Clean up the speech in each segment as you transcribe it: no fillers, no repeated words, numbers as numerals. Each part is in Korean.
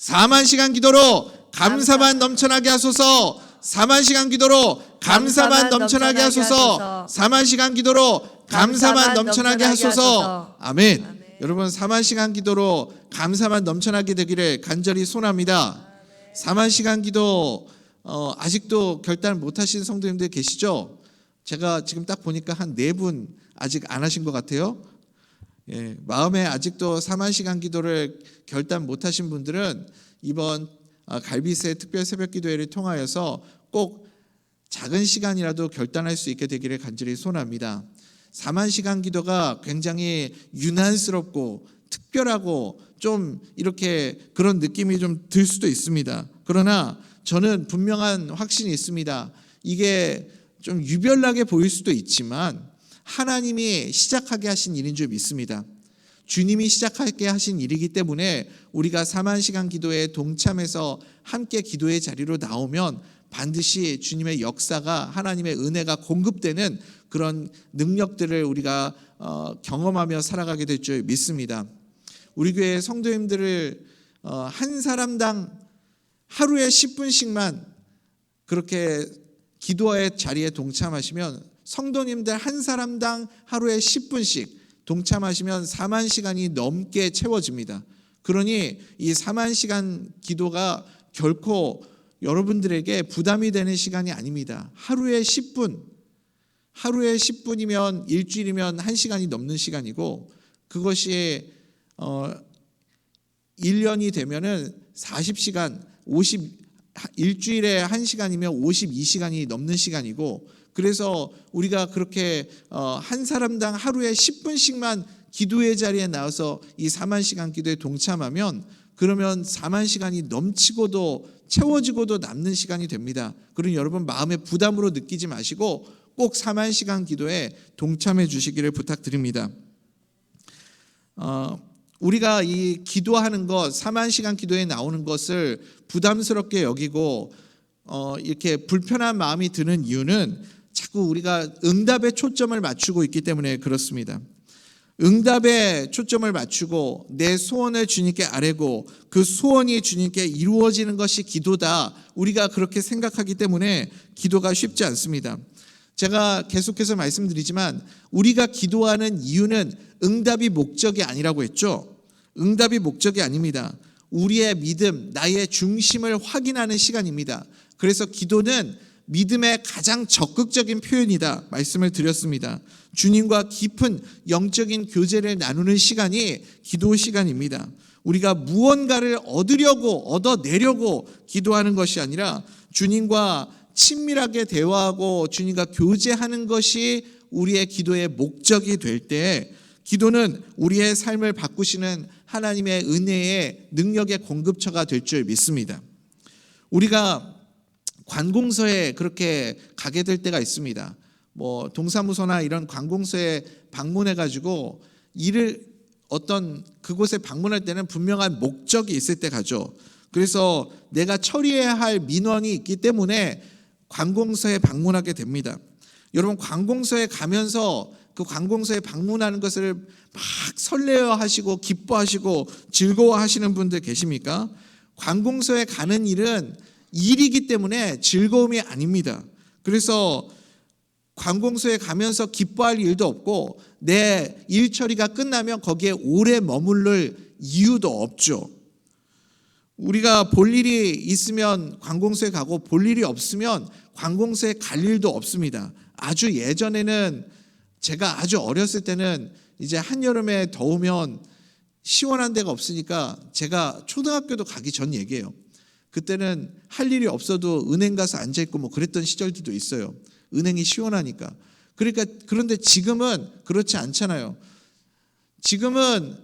4만 시간 기도로 감사만 넘쳐나게 하소서. 4만 시간 기도로 감사만 넘쳐나게 하소서. 4만 시간 기도로 감사만 넘쳐나게 하소서. 아멘. 여러분 4만 시간 기도로 감사만 넘쳐나게 되기를 간절히 소원합니다. 4만 시간 기도 아직도 결단 못하신 성도님들 계시죠? 제가 지금 딱 보니까 한 4분 아직 안 하신 것 같아요. 예, 마음에 아직도 4만 시간 기도를 결단 못하신 분들은 이번 갈비새 특별 새벽 기도회를 통하여서 꼭 작은 시간이라도 결단할 수 있게 되기를 간절히 소원합니다. 4만 시간 기도가 굉장히 유난스럽고 특별하고 좀 이렇게 그런 느낌이 좀 들 수도 있습니다. 그러나 저는 분명한 확신이 있습니다. 이게 좀 유별나게 보일 수도 있지만 하나님이 시작하게 하신 일인 줄 믿습니다. 주님이 시작하게 하신 일이기 때문에 우리가 4만 시간 기도에 동참해서 함께 기도의 자리로 나오면 반드시 주님의 역사가, 하나님의 은혜가 공급되는 그런 능력들을 우리가 경험하며 살아가게 될 줄 믿습니다. 우리 교회 성도님들을 한 사람당 하루에 10분씩만 그렇게 기도의 자리에 동참하시면, 성도님들 한 사람당 하루에 10분씩 동참하시면 4만 시간이 넘게 채워집니다. 그러니 이 4만 시간 기도가 결코 여러분들에게 부담이 되는 시간이 아닙니다. 하루에 10분이면 일주일이면 1시간이 넘는 시간이고, 그것이 1년이 되면은 40시간, 일주일에 1시간이면 52시간이 넘는 시간이고, 그래서 우리가 그렇게 한 사람당 하루에 10분씩만 기도의 자리에 나와서 이 4만 시간 기도에 동참하면, 그러면 4만 시간이 넘치고도 채워지고도 남는 시간이 됩니다. 그러니 여러분 마음의 부담으로 느끼지 마시고 꼭 4만 시간 기도에 동참해 주시기를 부탁드립니다. 우리가 이 기도하는 것, 4만 시간 기도에 나오는 것을 부담스럽게 여기고 이렇게 불편한 마음이 드는 이유는 자꾸 우리가 응답에 초점을 맞추고 있기 때문에 그렇습니다. 응답에 초점을 맞추고 내 소원을 주님께 아뢰고 그 소원이 주님께 이루어지는 것이 기도다, 우리가 그렇게 생각하기 때문에 기도가 쉽지 않습니다. 제가 계속해서 말씀드리지만 우리가 기도하는 이유는 응답이 목적이 아니라고 했죠. 응답이 목적이 아닙니다. 우리의 믿음, 나의 중심을 확인하는 시간입니다. 그래서 기도는 믿음의 가장 적극적인 표현이다 말씀을 드렸습니다. 주님과 깊은 영적인 교제를 나누는 시간이 기도 시간입니다. 우리가 무언가를 얻어내려고 기도하는 것이 아니라 주님과 친밀하게 대화하고 주님과 교제하는 것이 우리의 기도의 목적이 될 때, 기도는 우리의 삶을 바꾸시는 하나님의 은혜의 능력의 공급처가 될 줄 믿습니다. 우리가 관공서에 그렇게 가게 될 때가 있습니다. 동사무소나 이런 관공서에 방문해 가지고 그곳에 방문할 때는 분명한 목적이 있을 때 가죠. 그래서 내가 처리해야 할 민원이 있기 때문에 관공서에 방문하게 됩니다. 여러분 관공서에 가면서 그 관공서에 방문하는 것을 막 설레어하시고 기뻐하시고 즐거워하시는 분들 계십니까? 관공서에 가는 일은 일이기 때문에 즐거움이 아닙니다. 그래서 관공서에 가면서 기뻐할 일도 없고 내 일 처리가 끝나면 거기에 오래 머무를 이유도 없죠. 우리가 볼 일이 있으면 관공서에 가고 볼 일이 없으면 관공서에 갈 일도 없습니다. 아주 예전에는, 제가 아주 어렸을 때는 이제 한여름에 더우면 시원한 데가 없으니까, 제가 초등학교도 가기 전 얘기예요. 그때는 할 일이 없어도 은행 가서 앉아있고 그랬던 시절들도 있어요. 은행이 시원하니까. 그런데 지금은 그렇지 않잖아요. 지금은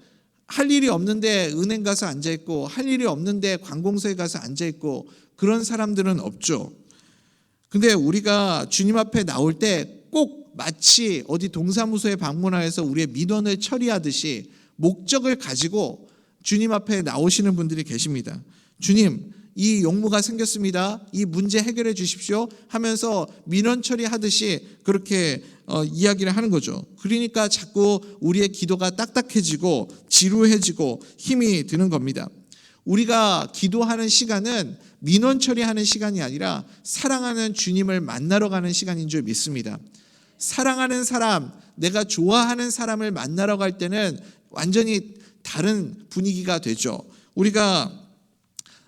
할 일이 없는데 은행 가서 앉아있고, 할 일이 없는데 관공서에 가서 앉아있고, 그런 사람들은 없죠. 근데 우리가 주님 앞에 나올 때 꼭 마치 어디 동사무소에 방문하여서 우리의 민원을 처리하듯이 목적을 가지고 주님 앞에 나오시는 분들이 계십니다. 주님, 이 용무가 생겼습니다. 이 문제 해결해 주십시오 하면서 민원 처리하듯이 그렇게 이야기를 하는 거죠. 그러니까 자꾸 우리의 기도가 딱딱해지고 지루해지고 힘이 드는 겁니다. 우리가 기도하는 시간은 민원 처리하는 시간이 아니라 사랑하는 주님을 만나러 가는 시간인 줄 믿습니다. 사랑하는 사람, 내가 좋아하는 사람을 만나러 갈 때는 완전히 다른 분위기가 되죠. 우리가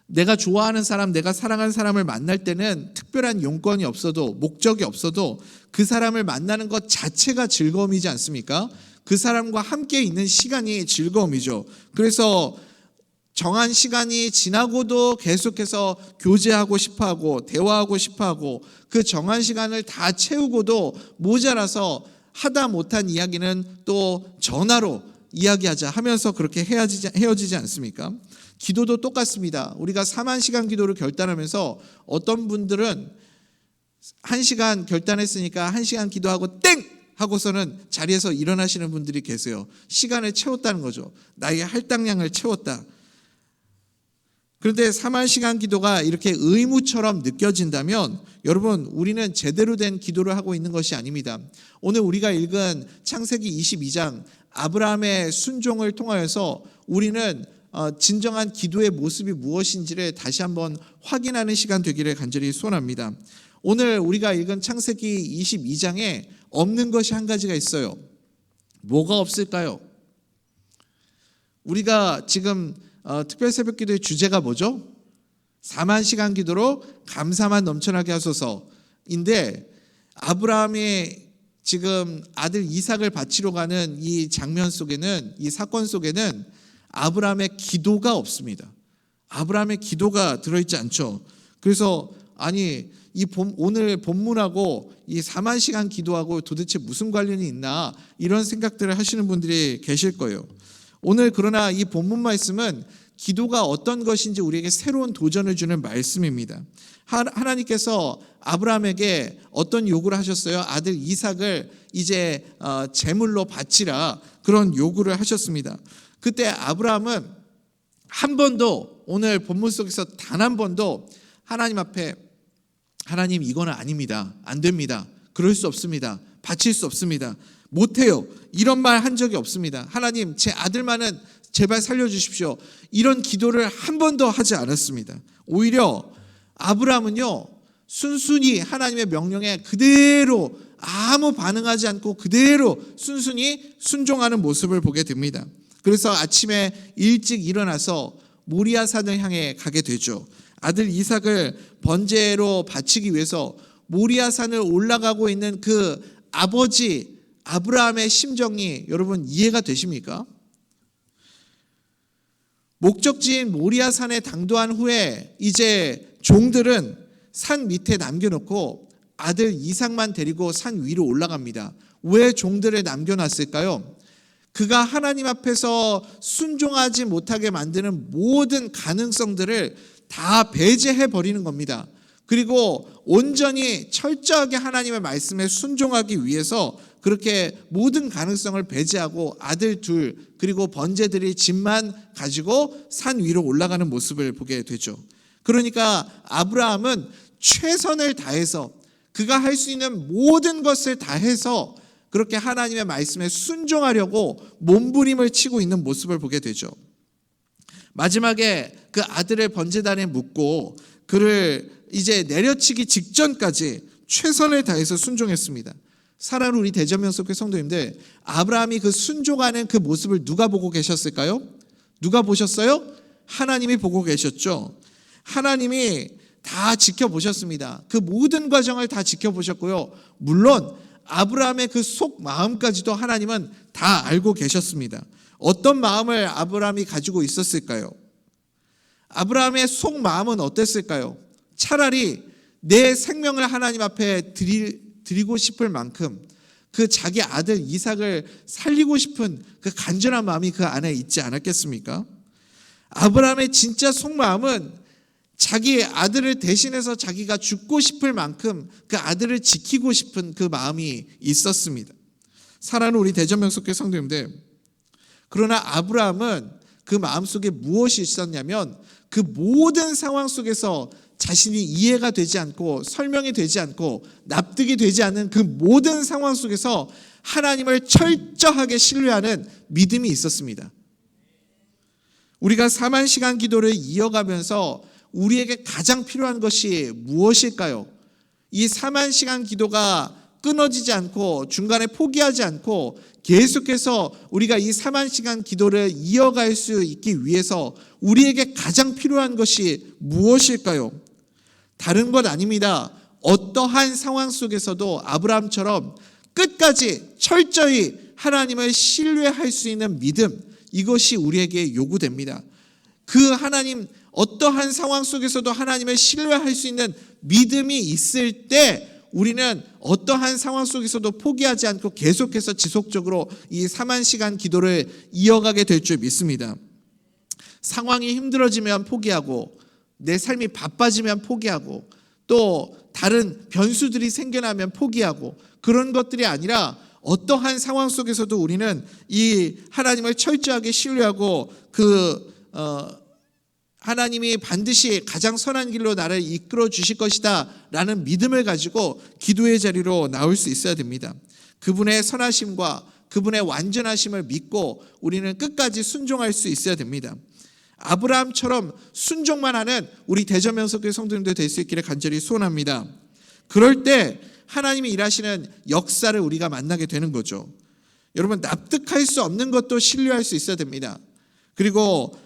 내가 좋아하는 사람, 내가 사랑하는 사람을 만날 때는 특별한 용건이 없어도, 목적이 없어도 그 사람을 만나는 것 자체가 즐거움이지 않습니까? 그 사람과 함께 있는 시간이 즐거움이죠. 그래서 정한 시간이 지나고도 계속해서 교제하고 싶어하고 대화하고 싶어하고 그 정한 시간을 다 채우고도 모자라서 하다 못한 이야기는 또 전화로 이야기하자 하면서 그렇게 헤어지지 않습니까? 기도도 똑같습니다. 우리가 4만 시간 기도를 결단하면서 어떤 분들은 1시간 결단했으니까 1시간 기도하고 땡! 하고서는 자리에서 일어나시는 분들이 계세요. 시간을 채웠다는 거죠. 나의 할당량을 채웠다. 그런데 4만 시간 기도가 이렇게 의무처럼 느껴진다면 여러분, 우리는 제대로 된 기도를 하고 있는 것이 아닙니다. 오늘 우리가 읽은 창세기 22장 아브라함의 순종을 통하여서 우리는 진정한 기도의 모습이 무엇인지를 다시 한번 확인하는 시간 되기를 간절히 소원합니다. 오늘 우리가 읽은 창세기 22장에 없는 것이 한 가지가 있어요. 뭐가 없을까요? 우리가 지금 특별 새벽 기도의 주제가 뭐죠? 4만 시간 기도로 감사만 넘쳐나게 하소서인데, 아브라함이 지금 아들 이삭을 바치러 가는 이 장면 속에는, 이 사건 속에는 아브라함의 기도가 없습니다. 아브라함의 기도가 들어있지 않죠. 그래서 아니 오늘 본문하고 이 4만 시간 기도하고 도대체 무슨 관련이 있나, 이런 생각들을 하시는 분들이 계실 거예요. 오늘 그러나 이 본문 말씀은 기도가 어떤 것인지 우리에게 새로운 도전을 주는 말씀입니다. 하나님께서 아브라함에게 어떤 요구를 하셨어요? 아들 이삭을 이제 제물로 바치라, 그런 요구를 하셨습니다. 그때 아브라함은 한 번도, 오늘 본문 속에서 단 한 번도 하나님 앞에 하나님 이거는 아닙니다, 안 됩니다, 그럴 수 없습니다, 바칠 수 없습니다, 못해요, 이런 말 한 적이 없습니다. 하나님 제 아들만은 제발 살려주십시오, 이런 기도를 한 번도 하지 않았습니다. 오히려 아브라함은요, 순순히 하나님의 명령에 그대로 아무 반응하지 않고 그대로 순순히 순종하는 모습을 보게 됩니다. 그래서 아침에 일찍 일어나서 모리아산을 향해 가게 되죠. 아들 이삭을 번제로 바치기 위해서 모리아산을 올라가고 있는 그 아버지 아브라함의 심정이 여러분 이해가 되십니까? 목적지인 모리아산에 당도한 후에 이제 종들은 산 밑에 남겨놓고 아들 이삭만 데리고 산 위로 올라갑니다. 왜 종들을 남겨놨을까요? 그가 하나님 앞에서 순종하지 못하게 만드는 모든 가능성들을 다 배제해 버리는 겁니다. 그리고 온전히 철저하게 하나님의 말씀에 순종하기 위해서 그렇게 모든 가능성을 배제하고 아들 둘 그리고 번제들이 짐만 가지고 산 위로 올라가는 모습을 보게 되죠. 그러니까 아브라함은 최선을 다해서 그가 할 수 있는 모든 것을 다해서 그렇게 하나님의 말씀에 순종하려고 몸부림을 치고 있는 모습을 보게 되죠. 마지막에 그 아들을 번제단에 묻고 그를 이제 내려치기 직전까지 최선을 다해서 순종했습니다. 사랑하는 우리 대전명석회 성도님들, 아브라함이 그 순종하는 그 모습을 누가 보고 계셨을까요? 누가 보셨어요? 하나님이 보고 계셨죠. 하나님이 다 지켜보셨습니다. 그 모든 과정을 다 지켜보셨고요. 물론 아브라함의 그 속 마음까지도 하나님은 다 알고 계셨습니다. 어떤 마음을 아브라함이 가지고 있었을까요? 아브라함의 속 마음은 어땠을까요? 차라리 내 생명을 하나님 앞에 드리고 싶을 만큼 그 자기 아들 이삭을 살리고 싶은 그 간절한 마음이 그 안에 있지 않았겠습니까? 아브라함의 진짜 속마음은 자기 아들을 대신해서 자기가 죽고 싶을 만큼 그 아들을 지키고 싶은 그 마음이 있었습니다. 사랑하는 우리 대전명석회 성도님들, 그러나 아브라함은 그 마음속에 무엇이 있었냐면 그 모든 상황 속에서 자신이 이해가 되지 않고 설명이 되지 않고 납득이 되지 않는 그 모든 상황 속에서 하나님을 철저하게 신뢰하는 믿음이 있었습니다. 우리가 4만 시간 기도를 이어가면서 우리에게 가장 필요한 것이 무엇일까요? 이 4만 시간 기도가 끊어지지 않고 중간에 포기하지 않고 계속해서 우리가 이 4만 시간 기도를 이어갈 수 있기 위해서 우리에게 가장 필요한 것이 무엇일까요? 다른 것 아닙니다. 어떠한 상황 속에서도 아브라함처럼 끝까지 철저히 하나님을 신뢰할 수 있는 믿음, 이것이 우리에게 요구됩니다. 그 하나님, 어떠한 상황 속에서도 하나님을 신뢰할 수 있는 믿음이 있을 때 우리는 어떠한 상황 속에서도 포기하지 않고 계속해서 지속적으로 이 4만 시간 기도를 이어가게 될 줄 믿습니다. 상황이 힘들어지면 포기하고, 내 삶이 바빠지면 포기하고, 또 다른 변수들이 생겨나면 포기하고, 그런 것들이 아니라 어떠한 상황 속에서도 우리는 이 하나님을 철저하게 신뢰하고 하나님이 반드시 가장 선한 길로 나를 이끌어 주실 것이다 라는 믿음을 가지고 기도의 자리로 나올 수 있어야 됩니다. 그분의 선하심과 그분의 완전하심을 믿고 우리는 끝까지 순종할 수 있어야 됩니다. 아브라함처럼 순종만 하는 우리 대전명석교회 성도님들 될 수 있기를 간절히 소원합니다. 그럴 때 하나님이 일하시는 역사를 우리가 만나게 되는 거죠. 여러분, 납득할 수 없는 것도 신뢰할 수 있어야 됩니다. 그리고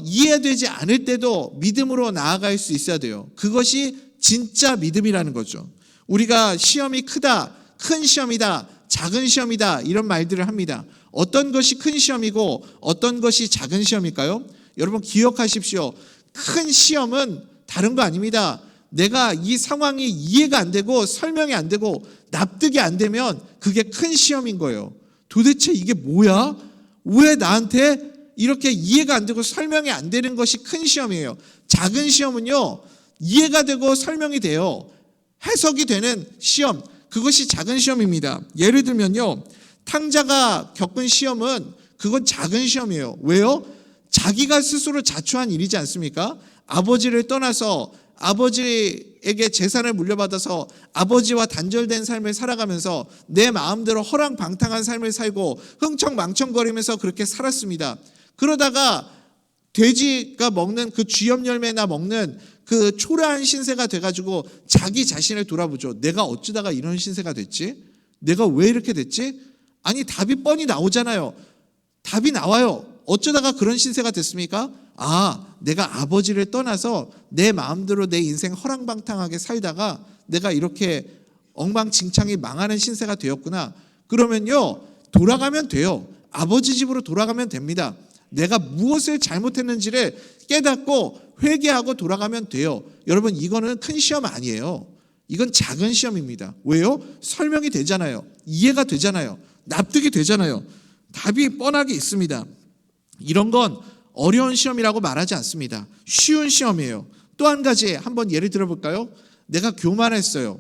이해되지 않을 때도 믿음으로 나아갈 수 있어야 돼요. 그것이 진짜 믿음이라는 거죠. 우리가 시험이 크다, 큰 시험이다, 작은 시험이다 이런 말들을 합니다. 어떤 것이 큰 시험이고 어떤 것이 작은 시험일까요? 여러분 기억하십시오. 큰 시험은 다른 거 아닙니다. 내가 이 상황이 이해가 안 되고 설명이 안 되고 납득이 안 되면 그게 큰 시험인 거예요. 도대체 이게 뭐야? 왜 나한테 이렇게 이해가 안 되고 설명이 안 되는 것이 큰 시험이에요. 작은 시험은요, 이해가 되고 설명이 돼요. 해석이 되는 시험, 그것이 작은 시험입니다. 예를 들면요, 탕자가 겪은 시험은 그건 작은 시험이에요. 왜요? 자기가 스스로 자초한 일이지 않습니까? 아버지를 떠나서 아버지에게 재산을 물려받아서 아버지와 단절된 삶을 살아가면서 내 마음대로 허랑방탕한 삶을 살고 흥청망청거리면서 그렇게 살았습니다. 그러다가 돼지가 먹는 그 쥐염 열매나 먹는 그 초라한 신세가 돼가지고 자기 자신을 돌아보죠. 내가 어쩌다가 이런 신세가 됐지? 내가 왜 이렇게 됐지? 아니, 답이 뻔히 나오잖아요. 답이 나와요. 어쩌다가 그런 신세가 됐습니까? 내가 아버지를 떠나서 내 마음대로 내 인생 허랑방탕하게 살다가 내가 이렇게 엉망진창이 망하는 신세가 되었구나. 그러면요, 돌아가면 돼요. 아버지 집으로 돌아가면 됩니다. 내가 무엇을 잘못했는지를 깨닫고 회개하고 돌아가면 돼요. 여러분, 이거는 큰 시험 아니에요. 이건 작은 시험입니다. 왜요? 설명이 되잖아요. 이해가 되잖아요. 납득이 되잖아요. 답이 뻔하게 있습니다. 이런 건 어려운 시험이라고 말하지 않습니다. 쉬운 시험이에요. 또 한 가지 한번 예를 들어볼까요? 내가 교만했어요.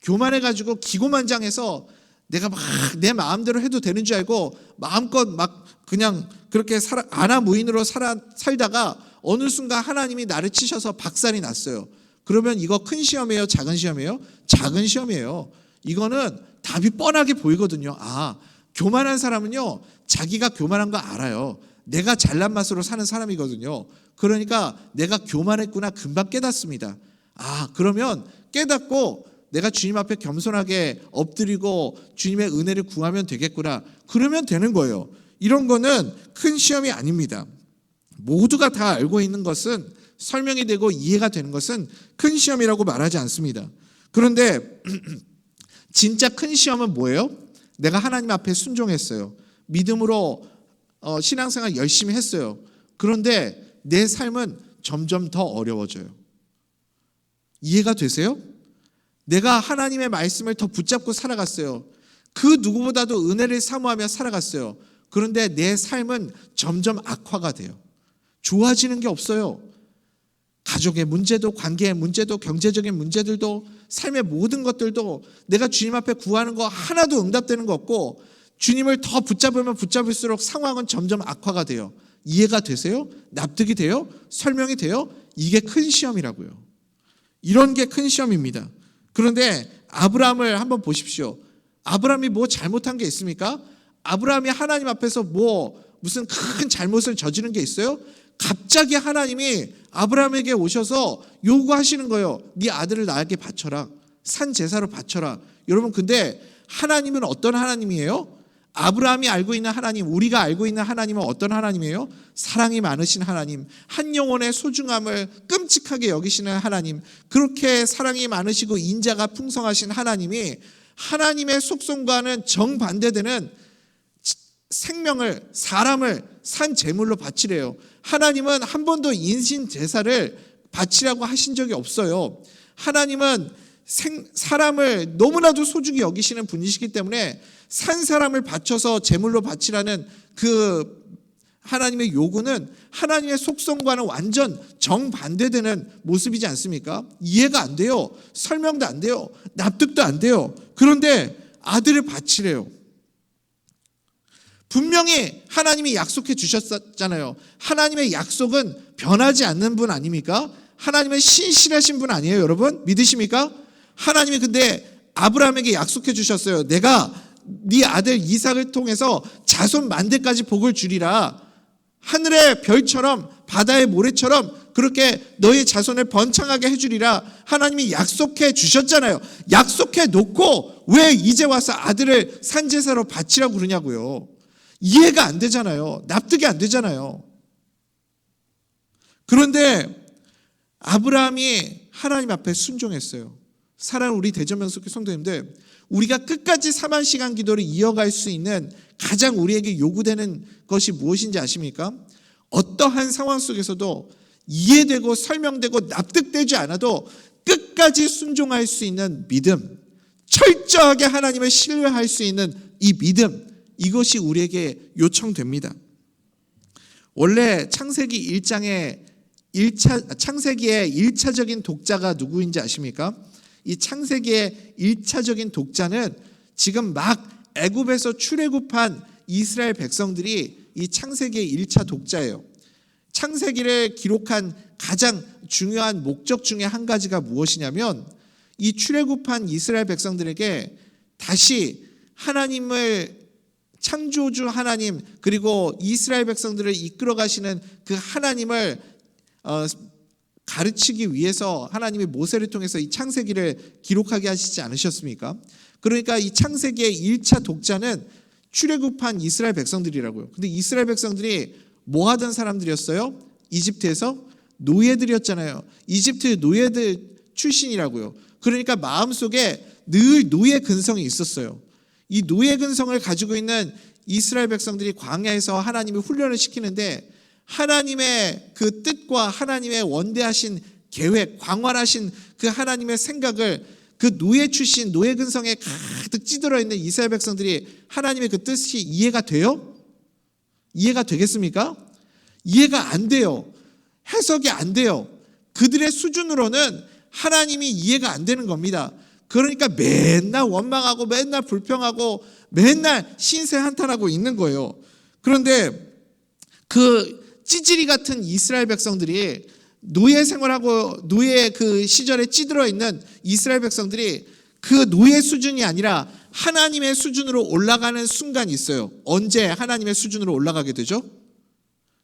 교만해가지고 기고만장해서 내가 막 내 마음대로 해도 되는 줄 알고 마음껏 막 그냥 그렇게 아나무인으로 살다가 어느 순간 하나님이 나를 치셔서 박살이 났어요. 그러면 이거 큰 시험이에요? 작은 시험이에요? 작은 시험이에요. 이거는 답이 뻔하게 보이거든요. 교만한 사람은요, 자기가 교만한 거 알아요. 내가 잘난 맛으로 사는 사람이거든요. 그러니까 내가 교만했구나 금방 깨닫습니다. 그러면 깨닫고 내가 주님 앞에 겸손하게 엎드리고 주님의 은혜를 구하면 되겠구나. 그러면 되는 거예요. 이런 거는 큰 시험이 아닙니다. 모두가 다 알고 있는 것은, 설명이 되고 이해가 되는 것은 큰 시험이라고 말하지 않습니다. 그런데 진짜 큰 시험은 뭐예요? 내가 하나님 앞에 순종했어요. 믿음으로 신앙생활 열심히 했어요. 그런데 내 삶은 점점 더 어려워져요. 이해가 되세요? 내가 하나님의 말씀을 더 붙잡고 살아갔어요. 그 누구보다도 은혜를 사모하며 살아갔어요. 그런데 내 삶은 점점 악화가 돼요. 좋아지는 게 없어요. 가족의 문제도, 관계의 문제도, 경제적인 문제들도, 삶의 모든 것들도 내가 주님 앞에 구하는 거 하나도 응답되는 거 없고, 주님을 더 붙잡으면 붙잡을수록 상황은 점점 악화가 돼요. 이해가 되세요? 납득이 돼요? 설명이 돼요? 이게 큰 시험이라고요. 이런 게 큰 시험입니다. 그런데 아브라함을 한번 보십시오. 아브라함이 뭐 잘못한 게 있습니까? 아브라함이 하나님 앞에서 뭐 무슨 큰 잘못을 저지른 게 있어요? 갑자기 하나님이 아브라함에게 오셔서 요구하시는 거예요. 네 아들을 나에게 바쳐라. 산 제사로 바쳐라. 여러분, 근데 하나님은 어떤 하나님이에요? 아브라함이 알고 있는 하나님, 우리가 알고 있는 하나님은 어떤 하나님이에요? 사랑이 많으신 하나님, 한 영혼의 소중함을 끔찍하게 여기시는 하나님, 그렇게 사랑이 많으시고 인자가 풍성하신 하나님이 하나님의 속성과는 정반대되는 생명을, 사람을 산 제물로 바치래요. 하나님은 한 번도 인신 제사를 바치라고 하신 적이 없어요. 하나님은 사람을 너무나도 소중히 여기시는 분이시기 때문에 산 사람을 바쳐서 제물로 바치라는 그 하나님의 요구는 하나님의 속성과는 완전 정반대되는 모습이지 않습니까? 이해가 안 돼요. 설명도 안 돼요. 납득도 안 돼요. 그런데 아들을 바치래요. 분명히 하나님이 약속해 주셨잖아요. 하나님의 약속은 변하지 않는 분 아닙니까? 하나님은 신실하신 분 아니에요, 여러분? 믿으십니까? 하나님이 근데 아브라함에게 약속해 주셨어요. 내가 네 아들 이삭을 통해서 자손 만대까지 복을 주리라. 하늘의 별처럼 바다의 모래처럼 그렇게 너희 자손을 번창하게 해주리라. 하나님이 약속해 주셨잖아요. 약속해 놓고 왜 이제 와서 아들을 산제사로 바치라고 그러냐고요. 이해가 안 되잖아요. 납득이 안 되잖아요. 그런데 아브라함이 하나님 앞에 순종했어요. 사랑하는 우리 대전명석교 성도님들, 우리가 끝까지 4만 기도를 이어갈 수 있는 가장 우리에게 요구되는 것이 무엇인지 아십니까? 어떠한 상황 속에서도 이해되고 설명되고 납득되지 않아도 끝까지 순종할 수 있는 믿음, 철저하게 하나님을 신뢰할 수 있는 이 믿음, 이것이 우리에게 요청됩니다. 원래 창세기 1장의 창세기의 1차적인 독자가 누구인지 아십니까? 이 창세기의 1차적인 독자는 지금 막 애굽에서 출애굽한 이스라엘 백성들이 이 창세기의 1차 독자예요. 창세기를 기록한 가장 중요한 목적 중에 한 가지가 무엇이냐면 이 출애굽한 이스라엘 백성들에게 다시 하나님을, 창조주 하나님, 그리고 이스라엘 백성들을 이끌어 가시는 그 하나님을 가르치기 위해서 하나님이 모세를 통해서 이 창세기를 기록하게 하시지 않으셨습니까? 그러니까 이 창세기의 1차 독자는 출애굽한 이스라엘 백성들이라고요. 근데 이스라엘 백성들이 뭐 하던 사람들이었어요? 이집트에서 노예들이었잖아요. 이집트 노예들 출신이라고요. 그러니까 마음속에 늘 노예 근성이 있었어요. 이 노예 근성을 가지고 있는 이스라엘 백성들이 광야에서 하나님이 훈련을 시키는데 하나님의 그 뜻과 하나님의 원대하신 계획, 광활하신 그 하나님의 생각을 그 노예 출신, 노예 근성에 가득 찌들어 있는 이스라엘 백성들이 하나님의 그 뜻이 이해가 돼요? 이해가 되겠습니까? 이해가 안 돼요. 해석이 안 돼요. 그들의 수준으로는 하나님이 이해가 안 되는 겁니다. 그러니까 맨날 원망하고 맨날 불평하고 맨날 신세 한탄하고 있는 거예요. 그런데 그 찌질이 같은 이스라엘 백성들이 노예 생활하고 노예 그 시절에 찌들어 있는 이스라엘 백성들이 그 노예 수준이 아니라 하나님의 수준으로 올라가는 순간이 있어요. 언제 하나님의 수준으로 올라가게 되죠?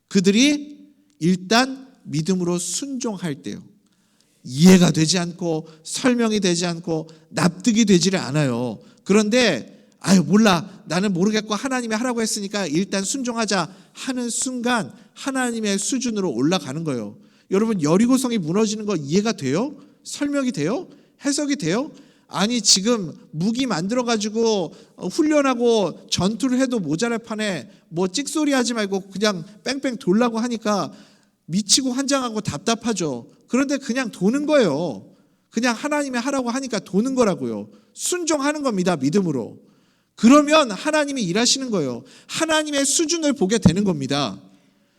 그들이 일단 믿음으로 순종할 때요. 이해가 되지 않고 설명이 되지 않고 납득이 되지를 않아요. 그런데 몰라, 나는 모르겠고 하나님이 하라고 했으니까 일단 순종하자 하는 순간 하나님의 수준으로 올라가는 거예요. 여러분, 여리고성이 무너지는 거 이해가 돼요? 설명이 돼요? 해석이 돼요? 아니, 지금 무기 만들어가지고 훈련하고 전투를 해도 모자랄 판에 뭐 찍소리 하지 말고 그냥 뺑뺑 돌라고 하니까 미치고 환장하고 답답하죠. 그런데 그냥 도는 거예요. 그냥 하나님이 하라고 하니까 도는 거라고요. 순종하는 겁니다, 믿음으로. 그러면 하나님이 일하시는 거예요. 하나님의 수준을 보게 되는 겁니다.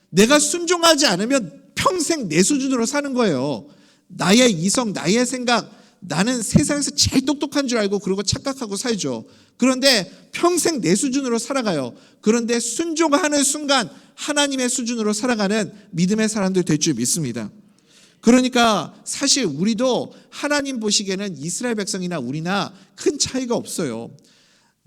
내가 순종하지 않으면 평생 내 수준으로 사는 거예요. 나의 이성, 나의 생각, 나는 세상에서 제일 똑똑한 줄 알고 그러고 착각하고 살죠. 그런데 평생 내 수준으로 살아가요. 그런데 순종하는 순간 하나님의 수준으로 살아가는 믿음의 사람들 될 줄 믿습니다. 그러니까 사실 우리도 하나님 보시기에는 이스라엘 백성이나 우리나 큰 차이가 없어요.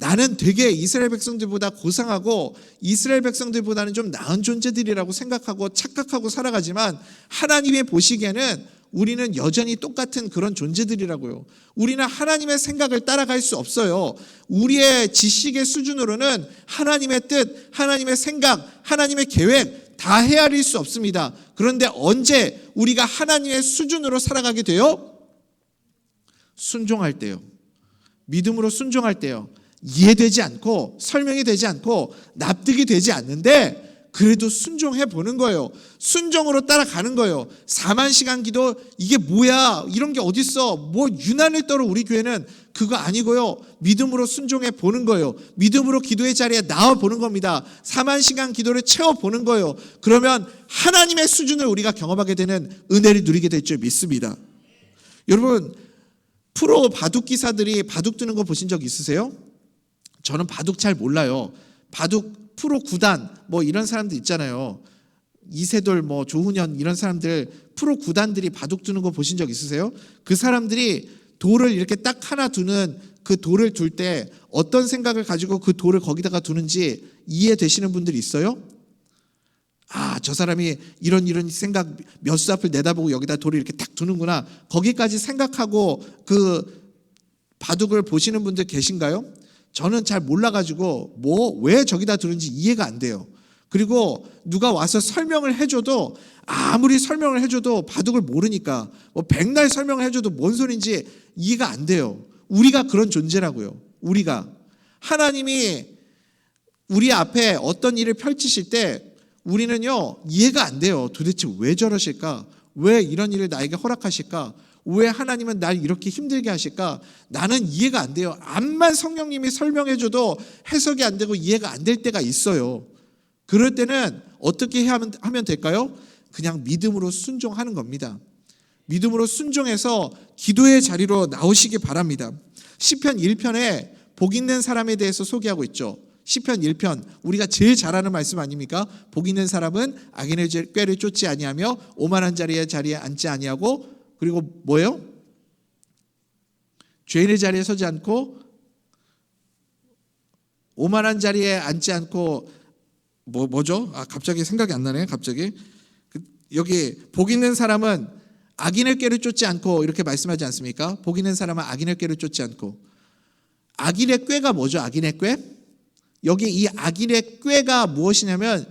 나는 되게 이스라엘 백성들보다 고상하고 이스라엘 백성들보다는 좀 나은 존재들이라고 생각하고 착각하고 살아가지만 하나님의 보시기에는 우리는 여전히 똑같은 그런 존재들이라고요. 우리는 하나님의 생각을 따라갈 수 없어요. 우리의 지식의 수준으로는 하나님의 뜻, 하나님의 생각, 하나님의 계획 다 헤아릴 수 없습니다. 그런데 언제 우리가 하나님의 수준으로 살아가게 돼요? 순종할 때요. 믿음으로 순종할 때요. 이해되지 않고 설명이 되지 않고 납득이 되지 않는데 그래도 순종해 보는 거예요. 순종으로 따라가는 거예요. 4만 시간 기도 이게 뭐야? 이런 게 어딨어? 뭐 유난을 떨어 우리 교회는 그거 아니고요. 믿음으로 순종해 보는 거예요. 믿음으로 기도의 자리에 나와 보는 겁니다. 4만 시간 기도를 채워 보는 거예요. 그러면 하나님의 수준을 우리가 경험하게 되는 은혜를 누리게 될 줄 믿습니다. 여러분, 프로 바둑 기사들이 바둑 두는 거 보신 적 있으세요? 저는 바둑 잘 몰라요. 바둑 프로 구단 뭐 이런 사람들 있잖아요. 이세돌 뭐 조훈현 이런 사람들 프로 구단들이 바둑 두는 거 보신 적 있으세요? 그 사람들이 돌을 이렇게 딱 하나 두는 그 돌을 둘 때 어떤 생각을 가지고 그 돌을 거기다가 두는지 이해되시는 분들이 있어요? 아, 저 사람이 이런 생각 몇 수 앞을 내다보고 여기다 돌을 이렇게 딱 두는구나. 거기까지 생각하고 그 바둑을 보시는 분들 계신가요? 저는 잘 몰라가지고 왜 저기다 두는지 이해가 안 돼요. 그리고 누가 와서 설명을 해줘도 아무리 설명을 해줘도 바둑을 모르니까 뭐 백날 설명을 해줘도 뭔 소린지 이해가 안 돼요. 우리가 그런 존재라고요. 우리가 하나님이 우리 앞에 어떤 일을 펼치실 때 우리는요 이해가 안 돼요. 도대체 왜 저러실까? 왜 이런 일을 나에게 허락하실까? 왜 하나님은 날 이렇게 힘들게 하실까? 나는 이해가 안 돼요. 암만 성령님이 설명해줘도 해석이 안 되고 이해가 안 될 때가 있어요. 그럴 때는 어떻게 하면 될까요? 그냥 믿음으로 순종하는 겁니다. 믿음으로 순종해서 기도의 자리로 나오시기 바랍니다. 시편 1편에 복 있는 사람에 대해서 소개하고 있죠. 시편 1편 우리가 제일 잘 아는 말씀 아닙니까? 복 있는 사람은 악인의 꾀를 쫓지 아니하며 오만한 자리에 앉지 아니하고 그리고 뭐예요? 죄인의 자리에 서지 않고 오만한 자리에 앉지 않고 뭐죠? 아, 갑자기 생각이 안 나네. 갑자기 여기 복 있는 사람은 악인의 꾀를 쫓지 않고 이렇게 말씀하지 않습니까? 복 있는 사람은 악인의 꾀를 쫓지 않고 악인의 꾀가 뭐죠? 악인의 꾀? 여기 이 악인의 꾀가 무엇이냐면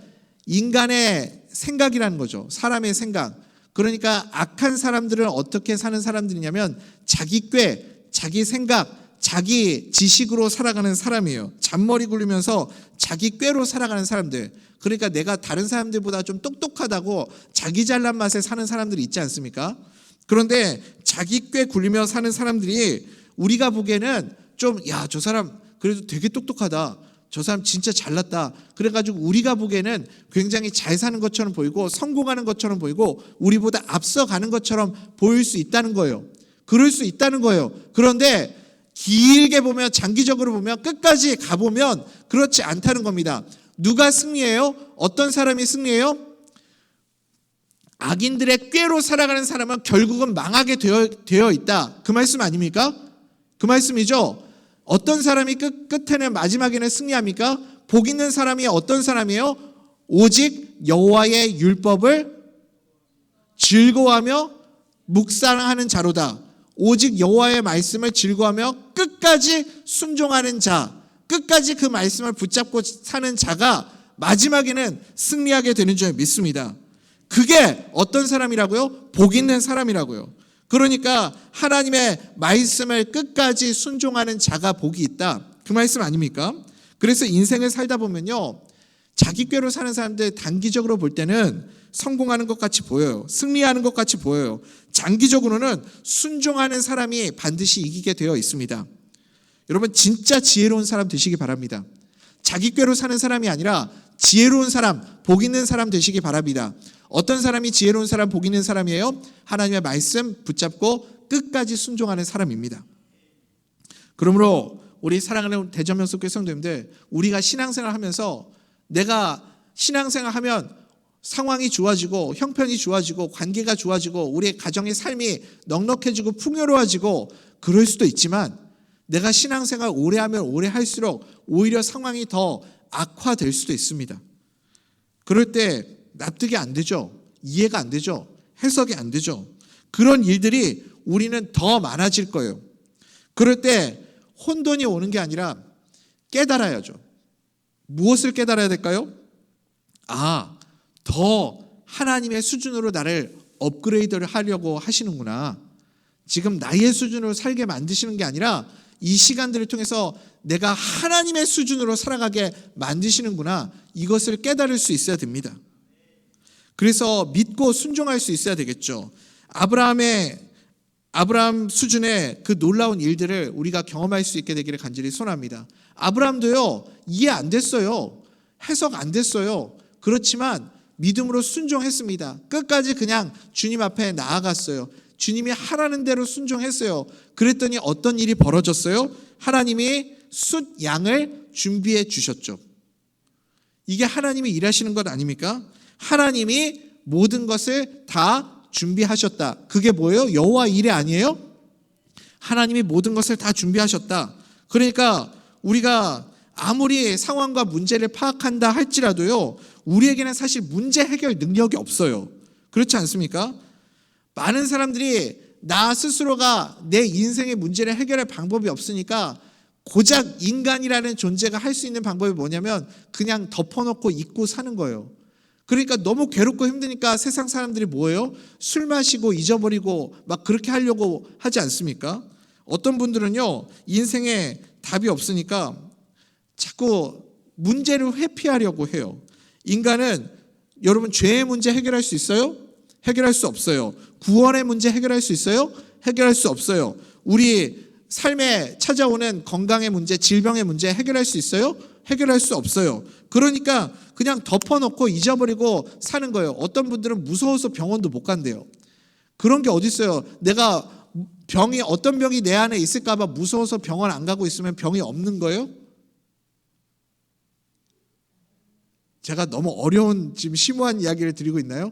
인간의 생각이라는 거죠. 사람의 생각. 그러니까 악한 사람들은 어떻게 사는 사람들이냐면 자기 꾀, 자기 생각, 자기 지식으로 살아가는 사람이에요. 잔머리 굴리면서 자기 꾀로 살아가는 사람들. 그러니까 내가 다른 사람들보다 좀 똑똑하다고 자기 잘난 맛에 사는 사람들이 있지 않습니까? 그런데 자기 꾀 굴리며 사는 사람들이 우리가 보기에는 좀 저 사람 그래도 되게 똑똑하다. 저 사람 진짜 잘났다. 그래가지고 우리가 보기에는 굉장히 잘 사는 것처럼 보이고 성공하는 것처럼 보이고 우리보다 앞서가는 것처럼 보일 수 있다는 거예요. 그럴 수 있다는 거예요. 그런데 길게 보면 장기적으로 보면 끝까지 가보면 그렇지 않다는 겁니다. 누가 승리해요? 어떤 사람이 승리해요? 악인들의 꾀로 살아가는 사람은 결국은 망하게 되어 있다. 그 말씀 아닙니까? 그 말씀이죠. 어떤 사람이 끝에는 마지막에는 승리합니까? 복 있는 사람이 어떤 사람이에요? 오직 여호와의 율법을 즐거워하며 묵상하는 자로다. 오직 여호와의 말씀을 즐거워하며 끝까지 순종하는 자, 끝까지 그 말씀을 붙잡고 사는 자가 마지막에는 승리하게 되는 줄 믿습니다. 그게 어떤 사람이라고요? 복 있는 사람이라고요. 그러니까 하나님의 말씀을 끝까지 순종하는 자가 복이 있다. 그 말씀 아닙니까? 그래서 인생을 살다 보면요, 자기 꾀로 사는 사람들 단기적으로 볼 때는 성공하는 것 같이 보여요. 승리하는 것 같이 보여요. 장기적으로는 순종하는 사람이 반드시 이기게 되어 있습니다. 여러분 진짜 지혜로운 사람 되시기 바랍니다. 자기 꾀로 사는 사람이 아니라 지혜로운 사람, 복 있는 사람 되시기 바랍니다. 어떤 사람이 지혜로운 사람, 복 있는 사람이에요? 하나님의 말씀 붙잡고 끝까지 순종하는 사람입니다. 그러므로 우리 사랑하는 대전명석교회 성도님들, 우리가 신앙생활 하면서 내가 신앙생활 하면 상황이 좋아지고 형편이 좋아지고 관계가 좋아지고 우리의 가정의 삶이 넉넉해지고 풍요로워지고 그럴 수도 있지만 내가 신앙생활 오래 하면 오래 할수록 오히려 상황이 더 악화될 수도 있습니다. 그럴 때 납득이 안 되죠. 이해가 안 되죠. 해석이 안 되죠. 그런 일들이 우리는 더 많아질 거예요. 그럴 때 혼돈이 오는 게 아니라 깨달아야죠. 무엇을 깨달아야 될까요? 더 하나님의 수준으로 나를 업그레이드를 하려고 하시는구나. 지금 나의 수준으로 살게 만드시는 게 아니라 이 시간들을 통해서 내가 하나님의 수준으로 살아가게 만드시는구나. 이것을 깨달을 수 있어야 됩니다. 그래서 믿고 순종할 수 있어야 되겠죠. 아브라함 수준의 그 놀라운 일들을 우리가 경험할 수 있게 되기를 간절히 소원합니다. 아브라함도요, 이해 안 됐어요. 해석 안 됐어요. 그렇지만 믿음으로 순종했습니다. 끝까지 그냥 주님 앞에 나아갔어요. 주님이 하라는 대로 순종했어요. 그랬더니 어떤 일이 벌어졌어요? 하나님이 숫 양을 준비해 주셨죠. 이게 하나님이 일하시는 것 아닙니까? 하나님이 모든 것을 다 준비하셨다. 그게 뭐예요? 여호와 일이 아니에요? 하나님이 모든 것을 다 준비하셨다. 그러니까 우리가 아무리 상황과 문제를 파악한다 할지라도요, 우리에게는 사실 문제 해결 능력이 없어요. 그렇지 않습니까? 많은 사람들이 나 스스로가 내 인생의 문제를 해결할 방법이 없으니까 고작 인간이라는 존재가 할 수 있는 방법이 뭐냐면 그냥 덮어놓고 잊고 사는 거예요. 그러니까 너무 괴롭고 힘드니까 세상 사람들이 뭐예요? 술 마시고 잊어버리고 막 그렇게 하려고 하지 않습니까? 어떤 분들은요, 인생에 답이 없으니까 자꾸 문제를 회피하려고 해요. 인간은 여러분 죄의 문제 해결할 수 있어요? 해결할 수 없어요. 구원의 문제 해결할 수 있어요? 해결할 수 없어요. 우리 삶에 찾아오는 건강의 문제, 질병의 문제 해결할 수 있어요? 해결할 수 없어요. 그러니까 그냥 덮어놓고 잊어버리고 사는 거예요. 어떤 분들은 무서워서 병원도 못 간대요. 그런 게 어디 있어요? 내가 어떤 병이 내 안에 있을까 봐 무서워서 병원 안 가고 있으면 병이 없는 거예요? 제가 너무 어려운 지금 심오한 이야기를 드리고 있나요?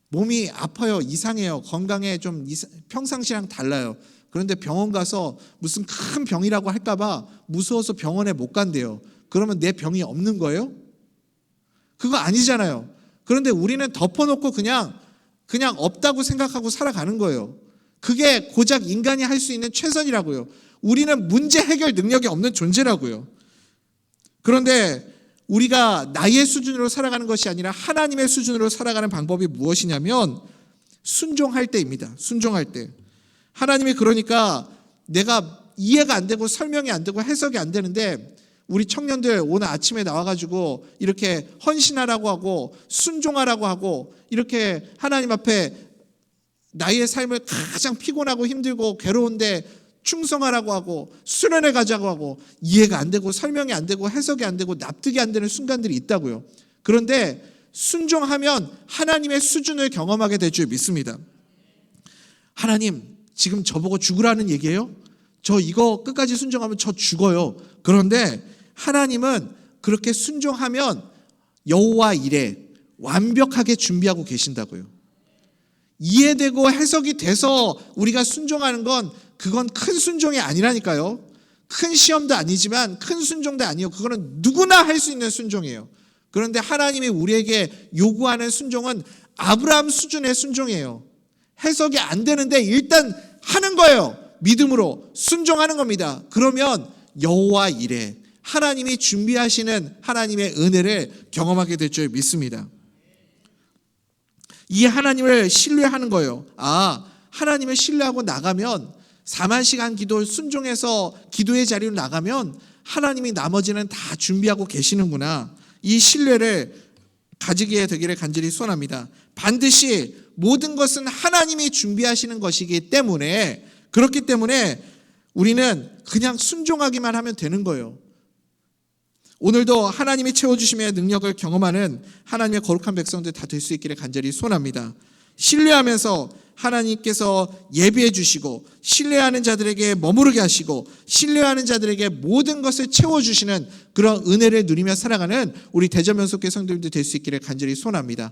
몸이 아파요, 이상해요, 건강에 좀 평상시랑 달라요. 그런데 병원 가서 무슨 큰 병이라고 할까 봐 무서워서 병원에 못 간대요. 그러면 내 병이 없는 거예요? 그거 아니잖아요. 그런데 우리는 덮어놓고 그냥 없다고 생각하고 살아가는 거예요. 그게 고작 인간이 할 수 있는 최선이라고요. 우리는 문제 해결 능력이 없는 존재라고요. 그런데 우리가 나의 수준으로 살아가는 것이 아니라 하나님의 수준으로 살아가는 방법이 무엇이냐면 순종할 때입니다. 순종할 때. 하나님이 그러니까 내가 이해가 안 되고 설명이 안 되고 해석이 안 되는데 우리 청년들 오늘 아침에 나와가지고 이렇게 헌신하라고 하고 순종하라고 하고 이렇게 하나님 앞에 나의 삶을 가장 피곤하고 힘들고 괴로운데 충성하라고 하고 수련회 가자고 하고 이해가 안 되고 설명이 안 되고 해석이 안 되고 납득이 안 되는 순간들이 있다고요. 그런데 순종하면 하나님의 수준을 경험하게 될 줄 믿습니다. 하나님 지금 저보고 죽으라는 얘기예요? 저 이거 끝까지 순종하면 저 죽어요. 그런데 하나님은 그렇게 순종하면 여호와 일에 완벽하게 준비하고 계신다고요. 이해되고 해석이 돼서 우리가 순종하는 건 그건 큰 순종이 아니라니까요. 큰 시험도 아니지만 큰 순종도 아니에요. 그거는 누구나 할 수 있는 순종이에요. 그런데 하나님이 우리에게 요구하는 순종은 아브라함 수준의 순종이에요. 해석이 안 되는데 일단 하는 거예요. 믿음으로 순종하는 겁니다. 그러면 여호와 일에 하나님이 준비하시는 하나님의 은혜를 경험하게 될 줄 믿습니다. 이 하나님을 신뢰하는 거예요. 하나님을 신뢰하고 나가면 4만 시간 기도 순종해서 기도의 자리로 나가면 하나님이 나머지는 다 준비하고 계시는구나. 이 신뢰를 가지게 되기를 간절히 소원합니다. 반드시 모든 것은 하나님이 준비하시는 것이기 때문에 그렇기 때문에 우리는 그냥 순종하기만 하면 되는 거예요. 오늘도 하나님이 채워주심의 능력을 경험하는 하나님의 거룩한 백성들 다 될 수 있기를 간절히 소원합니다. 신뢰하면서 하나님께서 예비해 주시고 신뢰하는 자들에게 머무르게 하시고 신뢰하는 자들에게 모든 것을 채워주시는 그런 은혜를 누리며 살아가는 우리 대전면속교회 성도님들 될 수 있기를 간절히 소원합니다.